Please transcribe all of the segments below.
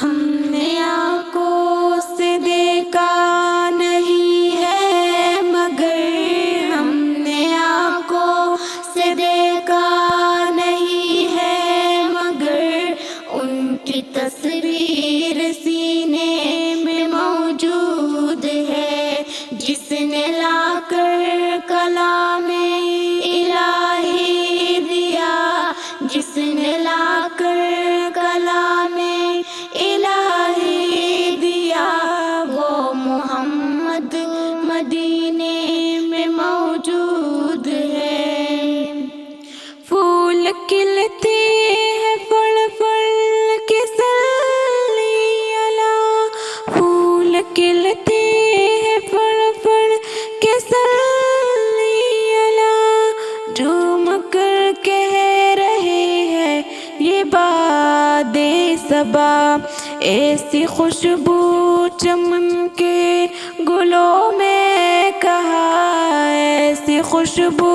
ہم نے آنکھوں سے دیکھا نہیں ہے مگر ہم نے آنکھوں سے دیکھا نہیں ہے مگر ان کی تصویر سینے میں موجود ہے، جس نے لا کر کلام الہی دیا، جس نے لا کر کلام الہی دیا، وہ محمد مدینے میں موجود ہے۔ پھول کھلتے ہیں پھل پھل کے صلی اللہ، پھول کھلتے ہیں پھل پھل کے صلی اللہ، جھوم کر کہہ رہے ہیں یہ باد صبا، ایسی خوشبو چمن کے گلوں میں کہاں، ایسی خوشبو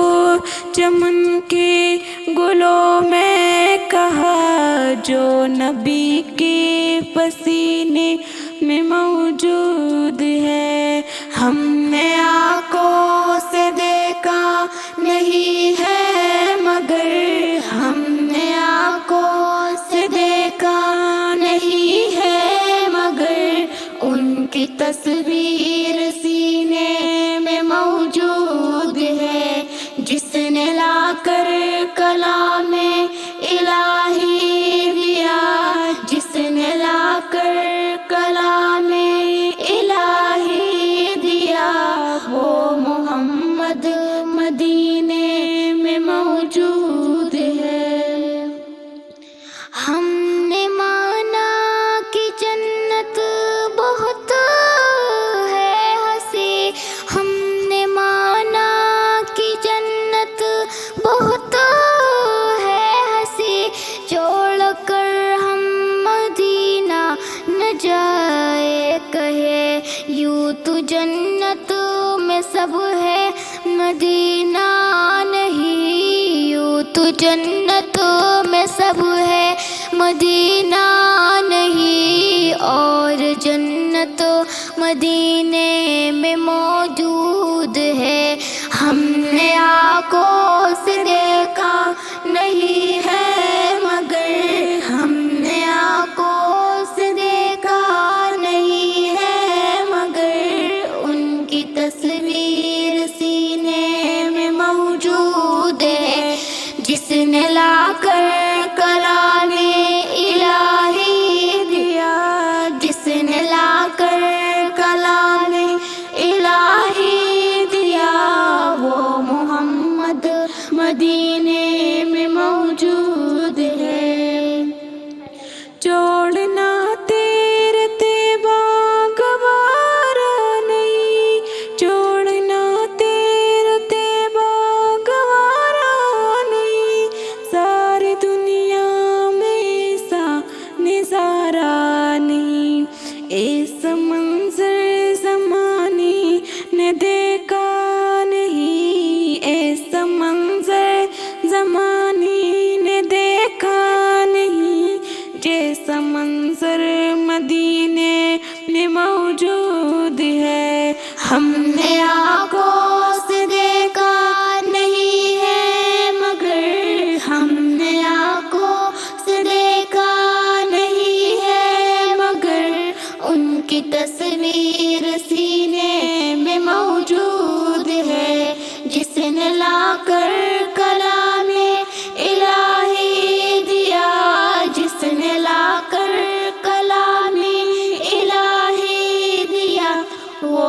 چمن کے گلوں میں کہاں، جو نبی کے پسینے میں موجود ہے۔ ہم نے آنکھوں سے دیکھا نہیں ہے مگر ہم نے آنکھوں سے دیکھا نہیں ہے مگر ان کی تصویر سینے میں موجود ہے، جس نے لا کر کلام الہی دیا، جس نے لا کر کلام الہی دیا، وہ محمد مدینے میں موجود ہے۔ ہم نے مانا کہ جنت بہت ہے ہنسی، ہم نے مانا کہ جنت بہت ہے ہنسی، چھوڑ کر ہم مدینہ نہ جائے کہے، یوں تو جنت میں سب ہے مدینہ نہیں، یوں تو جنت میں سب ہے مدینہ نہیں، اور جنت مدینے میں موجود ہے۔ ہم نے آنکھوں سے دیکھا نہیں ہے مگر ہم نے آنکھوں سے دیکھا نہیں ہے مگر ان کی تصویر سینے میں موجود ہے، جس نے لا کر کلام الہی دیا، جس نے لا کر کلام الہی دیا، وہ محمد مدینے میں موجود ہے۔ چھوڑنا تیرے طیبہ گوارا نہیں، چھوڑنا تیرے طیبہ گوارا نہیں، ساری دنیا میں ایسا نظارہ نہیں، ایسا منظر زمانے نے دیکھا نہیں، ایسا منظر زمانے نے دیکھا نہیں، جیسا منظر مدینے میں موجود ہے۔ ہم نے آنکھوں سے دیکھا نہیں ہے مگر ہم نے آنکھوں سے دیکھا نہیں ہے مگر ان کی تصویر سینے میں موجود ہے، جس نے لا کر کلام الہی دیا، جس نے لا کر کلام الہی دیا، وہ